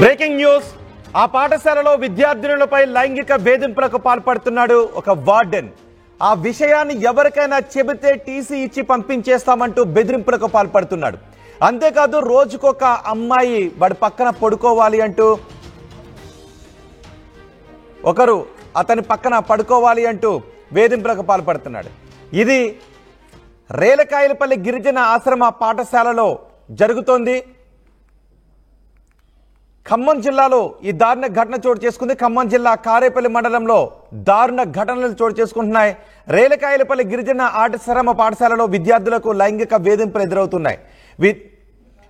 Breaking news. ఆ పాఠశాలలో విద్యార్థినులపై లైంగిక వేధింపులకు పాల్పడుతున్నాడు ఒక వార్డెన్. ఆ విషయాన్ని ఎవరికైనా చెబితే టీసీ ఇచ్చి పంపించేస్తామంటూ బెదిరింపులకు పాల్పడుతున్నాడు. అంతేకాదు రోజుకొక అమ్మాయి వాడి పక్కన పడుకోవాలి అంటూ ఒకరు అతని పక్కన పడుకోవాలి అంటూ వేధింపులకు పాల్పడుతున్నాడు. ఇది రేలకాయలపల్లి గిరిజన ఆశ్రమ పాఠశాలలో జరుగుతోంది. ఖమ్మం జిల్లాలో ఈ దారుణ ఘటన చోటు చేసుకుంది. ఖమ్మం జిల్లా కారేపల్లి మండలంలో దారుణ ఘటనలు చోటు చేసుకుంటున్నాయి. రేలకాయలపల్లి గిరిజన ఆశ్రమ పాఠశాలలో విద్యార్థులకు లైంగిక వేధింపులు ఎదురవుతున్నాయి.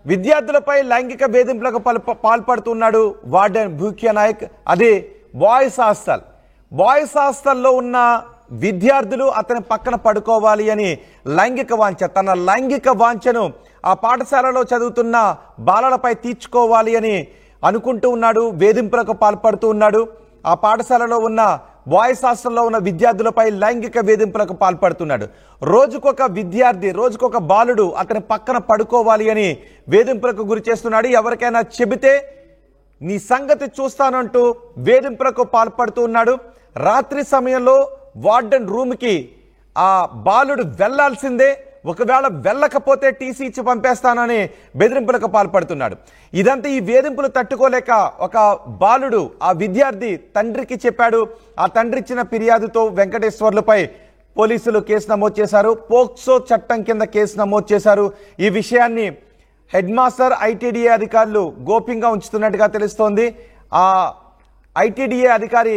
విద్యార్థులపై లైంగిక వేధింపులకు పాల్పడుతున్నాడు వార్డెన్ భూక్యా నాయక్. అది బాయ్స్ హాస్టల్. బాయ్స్ హాస్టల్లో ఉన్న విద్యార్థులు అతని పక్కన పడుకోవాలి అని లైంగిక వాంఛ, తన లైంగిక వాంఛను ఆ పాఠశాలలో చదువుతున్న బాలలపై తీర్చుకోవాలి అని అనుకుంటూ ఉన్నాడు. వేధింపులకు పాల్పడుతూ ఉన్నాడు. ఆ పాఠశాలలో ఉన్న బాయ్స్ హాస్టల్లో ఉన్న విద్యార్థులపై లైంగిక వేధింపులకు పాల్పడుతున్నాడు. రోజుకొక విద్యార్థి, రోజుకొక బాలుడు అతని పక్కన పడుకోవాలి అని వేధింపులకు గురి చేస్తున్నాడు. ఎవరికైనా చెబితే నీ సంగతి చూస్తానంటూ వేధింపులకు పాల్పడుతూ ఉన్నాడు. రాత్రి సమయంలో వార్డెన్ రూమ్కి ఆ బాలుడు వెళ్లాల్సిందే, ఒకవేళ వెళ్ళకపోతే టీసీ ఇచ్చి పంపేస్తానని బెదిరింపులకు పాల్పడుతున్నాడు. ఇదంతా ఈ వేధింపులు తట్టుకోలేక ఒక బాలుడు, ఆ విద్యార్థి తండ్రికి చెప్పాడు. ఆ తండ్రి ఇచ్చిన ఫిర్యాదుతో వెంకటేశ్వర్లపై పోలీసులు కేసు నమోదు చేశారు. పోక్సో చట్టం కింద కేసు నమోదు చేశారు. ఈ విషయాన్ని హెడ్ మాస్టర్ ఐటీడీఏ అధికారులు గోప్యంగా ఉంచుతున్నట్టుగా తెలుస్తోంది. ఆ ఐటీడీఏ అధికారి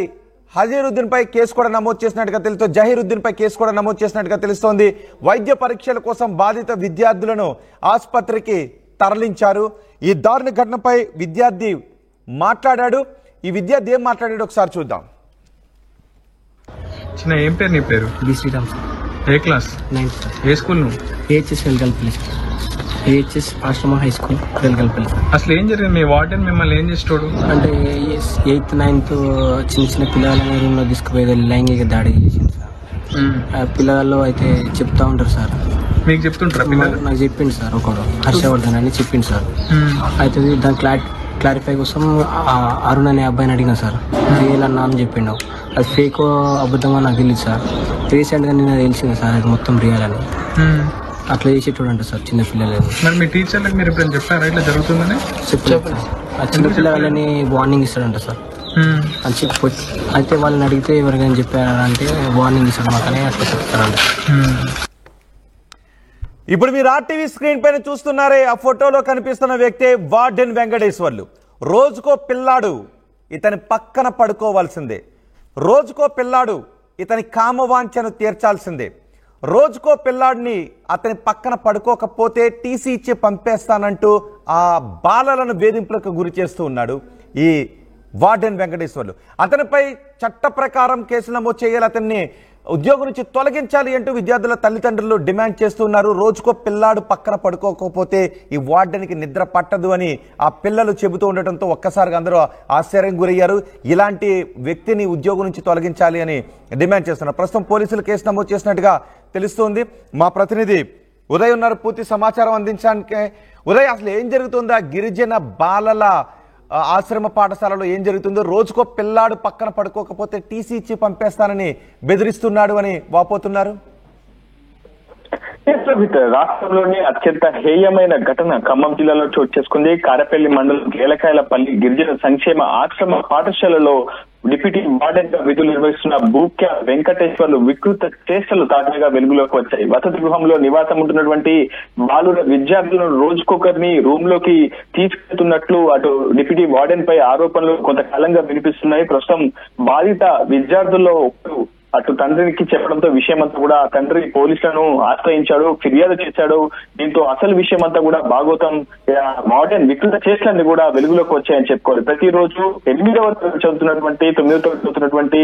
హజీరుద్దీన్ పై కేసు కూడా నమోదు చేసినట్టుగా తెలుస్తోంది. జహీరుద్దీన్ పై కేసు కూడా నమోదు చేసినట్టుగా తెలుస్తోంది. వైద్య పరీక్షల కోసం బాధిత విద్యార్థులను ఆసుపత్రికి తరలించారు. ఈ దారుణ ఘటనపై విద్యార్థి మాట్లాడాడు. ఈ విద్యార్థి ఏం మాట్లాడాడు ఒకసారి చూద్దాం. చిన్న ఏం పేరు నీ పేరు? బి శ్రీరామ్. ఏ క్లాస్? 9th. ఏ స్కూల్ నువ్వు? ఏహెచ్ఎస్ వెల్గల్పల్లి. ఏహెచ్ఎస్ ఆశ్రమ హై స్కూల్ వెల్గల్పల్లి. అసలు ఏం జరిగింది? మీ వార్డెన్ మిమ్మల్ని ఏం చేస్తాడు? అంటే 8th 9th చిన్న చిన్న పిల్లలని రూమ్ లో తీసుకుపోయేది లైంగిక దాడి చేసింది సార్. ఆ పిల్లలు అయితే చెప్తా ఉంటారు సార్. మీకు చెప్తుంటారా పిల్లలు? నాకు చెప్పిండు సార్, ఒకడు హర్షవర్ధన్ అని చెప్పిండు సార్. అయితే దాని క్లారిఫై కోసం అరుణ్ అనే అబ్బాయిని అడిగిన సార్. రియల్ అన్నా అని చెప్పిండు. అది ఫేక్ అబద్ధమో నాకు తెలియదు సార్. రీసెంట్గా నేను తెలిసింది సార్ అది మొత్తం రియల్ అని. అట్లా చేసేటోడు అంట సార్ చిన్న పిల్లలు. మరి మీ టీచర్లకు మీరు ఎప్పుడైనా చెప్పారా ఇట్లా జరుగుతుందని? చెప్పలేదు. ఆ చిన్న పిల్లలని వార్నింగ్ ఇస్తాడంట సార్. అని చెప్పి అయితే వాళ్ళని అడిగితే ఎవరికైనా చెప్పారంటే వార్నింగ్ ఇస్తాడు మాకనే అట్లా చెప్తారంట. ఇప్పుడు మీరు ఆర్టీవీ స్క్రీన్ పైన చూస్తున్నారే, ఆ ఫోటోలో కనిపిస్తున్న వ్యక్తే వార్డెన్ వెంకటేశ్వర్లు. రోజుకో పిల్లాడు ఇతని పక్కన పడుకోవాల్సిందే. రోజుకో పిల్లాడు ఇతని కామవాంఛను తీర్చాల్సిందే. రోజుకో పిల్లాడిని అతని పక్కన పడుకోకపోతే టీసీ ఇచ్చి పంపేస్తానంటూ ఆ బాలలను వేధింపులకు గురి చేస్తూ ఉన్నాడు ఈ వార్డెన్ వెంకటేశ్వర్లు. అతనిపై చట్ట ప్రకారం కేసు నమోదు చేయాలి, అతన్ని ఉద్యోగం నుంచి తొలగించాలి అంటూ విద్యార్థుల తల్లిదండ్రులు డిమాండ్ చేస్తున్నారు. రోజుకో పిల్లాడు పక్కన పడుకోకపోతే ఈ వార్డెన్కి నిద్ర పట్టదు అని ఆ పిల్లలు చెబుతూ ఉండటంతో ఒక్కసారిగా అందరూ ఆశ్చర్యం గురయ్యారు. ఇలాంటి వ్యక్తిని ఉద్యోగం నుంచి తొలగించాలి అని డిమాండ్ చేస్తున్నారు. ప్రస్తుతం పోలీసులు కేసు నమోదు చేసినట్టుగా తెలుస్తోంది. మా ప్రతినిధి ఉదయ్ ఉన్నారు పూర్తి సమాచారం అందించడానికి. ఉదయ్, అసలు ఏం జరుగుతుందా గిరిజన బాలల ఆశ్రమ పాఠశాలలో ఏం జరుగుతుందో? రోజుకో పిల్లాడు పక్కన పడుకోకపోతే టీసీ ఇచ్చి పంపేస్తానని బెదిరిస్తున్నాడు అని వాపోతున్నారు. రాష్ట్రంలోని అత్యంత హేయమైన ఘటన ఖమ్మం జిల్లాలో చోటు చేసుకుంది. కారేపల్లి మండలం రేలకాయలపల్లి గిరిజన సంక్షేమ ఆశ్రమ పాఠశాలలో డిప్యూటీ వార్డెన్ గా విధులు నిర్వహిస్తున్న భూక్యా వెంకటేశ్వర్లు వికృత చేష్టలు తాజాగా వెలుగులోకి వచ్చాయి. వసతి గృహంలో నివాసం ఉంటున్నటువంటి బాలుర విద్యార్థులను రోజుకొకరిని రూమ్ లోకి తీసుకెళ్తున్నట్లు అటు డిప్యూటీ వార్డెన్ పై ఆరోపణలు కొంతకాలంగా వినిపిస్తున్నాయి. ప్రస్తుతం బాధిత విద్యార్థుల్లో అటు తండ్రికి చెప్పడంతో విషయం అంతా కూడా తండ్రి పోలీసులను ఆశ్రయించాడు, ఫిర్యాదు చేశాడు. దీంతో అసలు విషయం అంతా కూడా భాగోతం వార్డెన్ వికృత చేష్టలన్నీ కూడా వెలుగులోకి వచ్చాయని చెప్పుకోవాలి. ప్రతిరోజు 8వ తరగతి చదువుతున్నటువంటి 9వ తరగతి చదువుతున్నటువంటి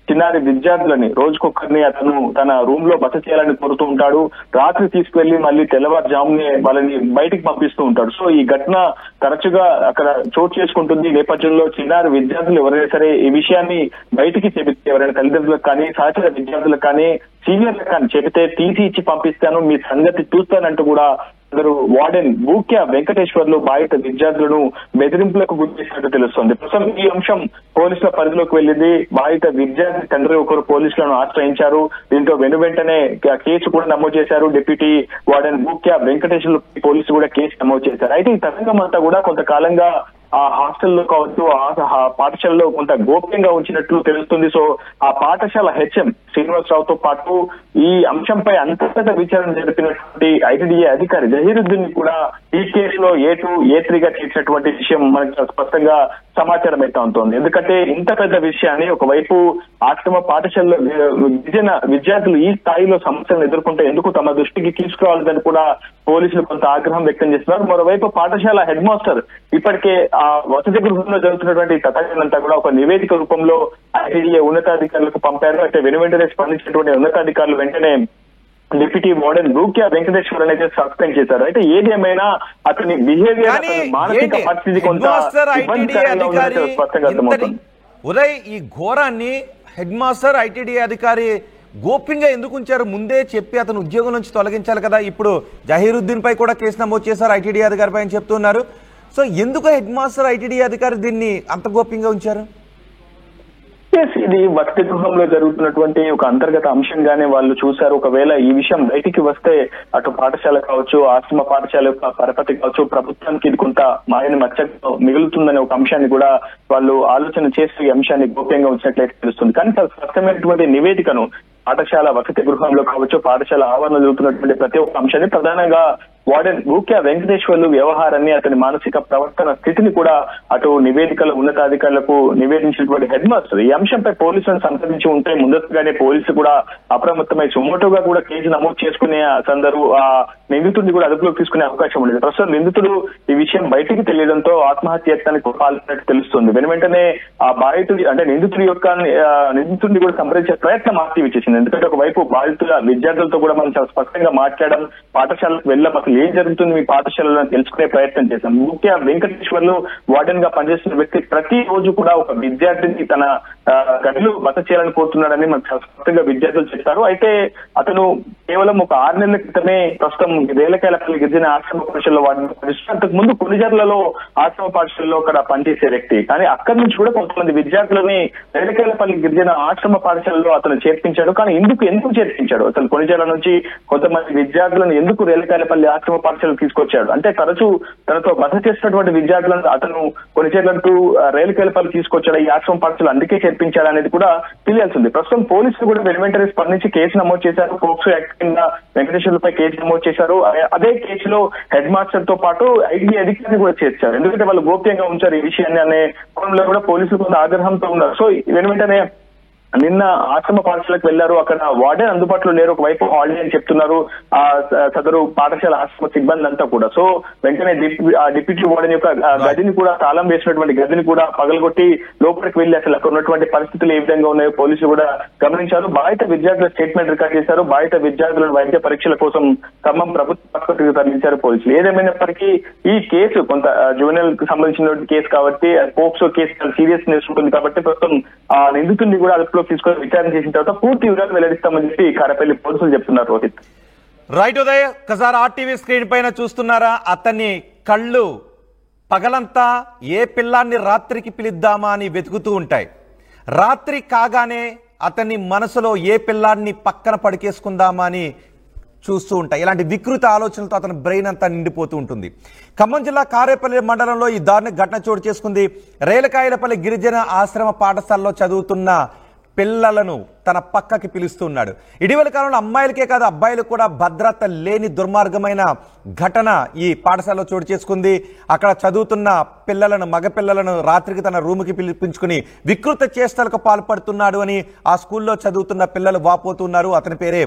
చిన్నారి విద్యార్థులని రోజుకొకరిని అతను తన రూమ్ లో బస చేయాలని కోరుతూ ఉంటాడు. రాత్రి తీసుకువెళ్లి మళ్ళీ తెల్లవారుజామునే వాళ్ళని బయటికి పంపిస్తూ ఉంటాడు. సో ఈ ఘటన తరచుగా అక్కడ చోటు చేసుకుంటుంది. నేపథ్యంలో చిన్నారి విద్యార్థులు ఎవరైనా సరే ఈ విషయాన్ని బయటికి చెబితే, ఎవరైనా తల్లిదండ్రులకు కానీ సహచర విద్యార్థులకు కానీ సీనియర్లకు కానీ చెబితే టీసీ ఇచ్చి పంపిస్తాను, మీ సంగతి చూస్తానంటూ కూడా సదరు వార్డెన్ బూక్యా వెంకటేశ్వర్లు బాధిత విద్యార్థులను బెదిరింపులకు గురి చేసినట్టు తెలుస్తోంది. ప్రస్తుతం ఈ అంశం పోలీసుల పరిధిలోకి వెళ్లింది. బాధిత విద్యార్థి తండ్రి ఒకరు పోలీసులను ఆశ్రయించారు. దీంతో వెనువెంటనే కేసు కూడా నమోదు చేశారు. డిప్యూటీ వార్డెన్ బూక్యా వెంకటేశ్వర్లు పోలీసులు కూడా కేసు నమోదు చేశారు. అయితే ఈ తతంగం అంతా కూడా కొంతకాలంగా ఆ హాస్టల్లో కావచ్చు, ఆ పాఠశాలలో కొంత గోప్యంగా ఉంచినట్లు తెలుస్తుంది. సో ఆ పాఠశాల హెచ్ఎం శ్రీనివాసరావుతో పాటు ఈ అంశంపై అంతర్గత విచారణ జరిపినటువంటి ఐటీడీఏ అధికారి జహీరుద్దీన్ కూడా ఈ కేసులో A2, A3 గా చేసినటువంటి విషయం మనకు స్పష్టంగా సమాచారం అయితే ఉంటుంది. ఎందుకంటే ఇంత పెద్ద విషయాన్ని ఒకవైపు ఆశ్రమ పాఠశాలలో గిరిజన విద్యార్థులు ఈ స్థాయిలో సమస్యలను ఎదుర్కొంటే ఎందుకు తమ దృష్టికి తీసుకురావాలని కూడా పోలీసులు కొంత ఆగ్రహం వ్యక్తం చేస్తున్నారు. మరోవైపు పాఠశాల హెడ్ మాస్టర్ ఇప్పటికే ఆ వసతి గృహంలో జరుగుతున్నటువంటి తతంగంతా కూడా ఒక నివేదిక రూపంలో ఐటీడీఏ ఉన్నతాధికారులకు పంపారు. అయితే వెనువెంటనే స్పందించినటువంటి ఉన్నతాధికారులు వెంటనే డిప్యూటీ వార్డెన్ బూక్యా వెంకటేశ్వర్ అయితే సస్పెండ్ చేశారు. అయితే ఏది ఏమైనా అతని బిహేవియర్, మానసిక పరిస్థితి కొంత ఇబ్బందికరంగా ఉన్నట్టు స్పష్టంగా అర్థమవుతుంది. ఉదయ్, ఈ ఘోరాన్ని హెడ్ మాస్టర్ ఐటీడీఏ అధికారి గోప్యంగా ఎందుకు ఉంచారు? ముందే చెప్పి అతను ఉద్యోగం నుంచి తొలగించాలి కదా. ఇప్పుడు జహీరుద్దీన్ పై కూడా కేసు నమోదు చేశారు ఐటీడీఏ అధికారి పై అని చెప్తున్నారు. సో ఎందుకు హెడ్ మాస్టర్ ఐటీడీఏ అధికారి దీన్ని అంత గోప్యంగా ఉంచారు? ఇది వసతి గృహంలో జరుగుతున్నటువంటి ఒక అంతర్గత అంశంగానే వాళ్ళు చూశారు. ఒకవేళ ఈ విషయం బయటికి వస్తే అటు పాఠశాల కావచ్చు, ఆశ్రమ పాఠశాల యొక్క పరపతి కావచ్చు, ప్రభుత్వానికి ఇది కొంత మాయని మచ్చ మిగులుతుందనే ఒక అంశాన్ని కూడా వాళ్ళు ఆలోచన చేసి ఈ అంశాన్ని గోప్యంగా ఉంచినట్లయితే తెలుస్తుంది. కానీ స్పష్టమైనటువంటి నివేదికను పాఠశాల వసతి గృహంలో కావచ్చు, పాఠశాల ఆవరణలో జరుగుతున్నటువంటి ప్రతి ఒక్క అంశాన్ని ప్రధానంగా వార్డెన్ బూక్యా వెంకటేశ్వర్లు వ్యవహారాన్ని, అతని మానసిక ప్రవర్తన స్థితిని కూడా అటు నివేదికల ఉన్నతాధికారులకు నివేదించినటువంటి హెడ్ మాస్టర్ ఈ అంశంపై పోలీసులను సంప్రదించి ఉంటే ముందస్తుగానే పోలీసులు కూడా అప్రమత్తమై సుమోటోగా కూడా కేసు నమోదు చేసుకునే ఆ నిందితుడిని కూడా అదుపులోకి తీసుకునే అవకాశం ఉండేది. ప్రస్తుతం నిందితుడు ఈ విషయం బయటికి తెలియడంతో ఆత్మహత్యత్నానికి పాల్పడినట్టు తెలుస్తుంది. వెనువెంటనే ఆ బాధితుడి అంటే నిందితుడిని కూడా సంప్రదించే ప్రయత్నం ఆర్టీవీ చేసింది. ఎందుకంటే ఒకవైపు బాధితుల విద్యార్థులతో కూడా మనం చాలా స్పష్టంగా మాట్లాడడం, పాఠశాలకు వెళ్ళాం, అసలు ఏం జరుగుతుంది మీ పాఠశాలలో తెలుసుకునే ప్రయత్నం చేశాం. బూక్యా వెంకటేశ్వర్లు వార్డెన్ గా పనిచేస్తున్న వ్యక్తి ప్రతి రోజు కూడా ఒక విద్యార్థిని తన గదిలో బస చేయాలని కోరుతున్నాడని మనకు స్పష్టంగా విద్యార్థులు చెప్పారు. అయితే అతను కేవలం ఒక 6 నెలల క్రితమే ప్రస్తుతం రేలకాయలపల్లి గిరిజన ఆశ్రమ పాఠశాలలో అంతకు ముందు కొన్నిజర్లలో ఆశ్రమ పాఠశాలలో అక్కడ పనిచేసే వ్యక్తి. కానీ అక్కడి నుంచి కూడా కొంతమంది విద్యార్థులని రేలకాయలపల్లి గిరిజన ఆశ్రమ పాఠశాలలో అతను చేర్పించాడు. కానీ ఎందుకు చేర్పించాడు? అసలు కొన్నిజర్ల నుంచి కొంతమంది విద్యార్థులను ఎందుకు రేలకాయలపల్లి ఆశ్రమ పాఠశాలకు తీసుకొచ్చాడు అంటే తరచూ తనతో బస చేసినటువంటి విద్యార్థులను అతను కొన్నిజర్లంటూ రేలకాయలపల్లి తీసుకొచ్చాడు, ఈ ఆశ్రమ పాఠశాల అందుకే చేర్పించాడనేది కూడా తెలియాల్సింది. ప్రస్తుతం పోలీసులు కూడా వెనువెంటనే స్పందించి కేసు నమోదు చేశారు. పోక్సో యాక్ట్ కింద వెంకటేశ్వర్లపై కేసు నమోదు చేశారు. అదే కేసులో హెడ్ మాస్టర్ తో పాటు ఐటీ అధికారిని కూడా చేర్చారు. ఎందుకంటే వాళ్ళు గోప్యంగా ఉంచారు ఈ విషయాన్ని అనే కోణంలో కూడా పోలీసులు కొంత ఆగ్రహంతో ఉన్నారు. సో వెనువెంటనే నిన్న ఆశ్రమ పాఠశాలకు వెళ్లారు. అక్కడ వార్డెన్ అందుబాటులో లేరు, ఒకవైపు హాలిడే అని చెప్తున్నారు ఆ సదరు పాఠశాల ఆశ్రమ సిబ్బంది అంతా కూడా. సో వెంటనే డిప్యూటీ వార్డెన్ యొక్క గదిని కూడా తాళం వేసినటువంటి గదిని కూడా పగలగొట్టి లోపలికి వెళ్లి అసలు అక్కడ ఉన్నటువంటి పరిస్థితులు ఏ విధంగా ఉన్నాయో పోలీసులు కూడా గమనించారు. బాధిత విద్యార్థుల స్టేట్మెంట్ రికార్డ్ చేశారు. బాధిత విద్యార్థులను వైద్య పరీక్షల కోసం ఖమ్మం ప్రభుత్వ ఆసుపత్రికి తరలించారు పోలీసులు. ఏదేమైనప్పటికీ ఈ కేసు కొంత జూనియర్ కు సంబంధించిన కేసు కాబట్టి, పోక్సో కేసు చాలా సీరియస్నెస్ ఉంటుంది కాబట్టి ప్రస్తుతం ఆ నిందితుడిని కూడా అదుపులో తీసుకొని విచారణ చేసిన తర్వాత పూర్తి వివరాలు వెల్లడిస్తామని చెప్పి కారపల్లి పోలీసులు చెప్తున్నారు. రోహిత్, రైట్ ఉదయ్, ఒకసారి ఆర్టీవీ స్క్రీన్ పైన చూస్తున్నారా? అతని కళ్ళు పగలంతా ఏ పిల్లాన్ని రాత్రికి పిలుద్దామా అని వెతుకుతూ ఉంటాయి. రాత్రి కాగానే అతని మనసులో ఏ పిల్లాన్ని పక్కన పడికేసుకుందామా అని చూస్తూ ఉంటాయి. ఇలాంటి వికృత ఆలోచనలతో అతని బ్రెయిన్ అంతా నిండిపోతూ ఉంటుంది. ఖమ్మం జిల్లా కారేపల్లి మండలంలో ఈ దారుణ ఘటన చోటు చేసుకుంది. రేలకాయలపల్లి గిరిజన ఆశ్రమ పాఠశాలలో చదువుతున్న పిల్లలను తన పక్కకి పిలుస్తున్నాడు. ఇటీవల కాలంలో అమ్మాయిలకే కాదు అబ్బాయిలకు కూడా భద్రత లేని దుర్మార్గమైన ఘటన ఈ పాఠశాలలో చోటు చేసుకుంది. అక్కడ చదువుతున్న పిల్లలను, మగ పిల్లలను రాత్రికి తన రూముకి పిలిపించుకుని వికృత చేష్టలకు పాల్పడుతున్నాడు అని ఆ స్కూల్లో చదువుతున్న పిల్లలు వాపోతున్నారు. అతని పేరే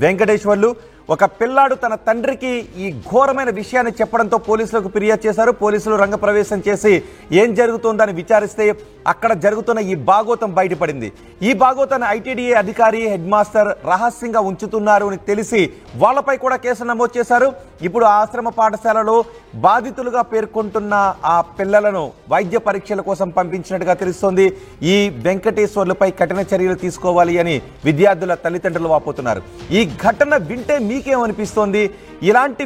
వెంకటేశ్వర్లు. ఒక పిల్లాడు తన తండ్రికి ఈ ఘోరమైన విషయాన్ని చెప్పడంతో పోలీసులకు ఫిర్యాదు చేశారు. పోలీసులు రంగప్రవేశం చేసి ఏం జరుగుతుందని విచారిస్తే అక్కడ జరుగుతున్న ఈ బాగోతం బయటపడింది. ఈ బాగోతాన్ని ఐటీడీఏ అధికారి, హెడ్ మాస్టర్ రహస్యంగా ఉంచుతున్నారు అని తెలిసి వాళ్ళపై కూడా కేసు నమోదు చేశారు. ఇప్పుడు ఆశ్రమ పాఠశాలలో బాధితులుగా పేర్కొంటున్న ఆ పిల్లలను వైద్య పరీక్షల కోసం పంపించినట్టుగా తెలుస్తోంది. ఈ వెంకటేశ్వర్లపై కఠిన చర్యలు తీసుకోవాలి అని విద్యార్థుల తల్లిదండ్రులు వాపోతున్నారు. ఈ ఘటన వింటే మీకేమనిపిస్తోంది? ఇలాంటి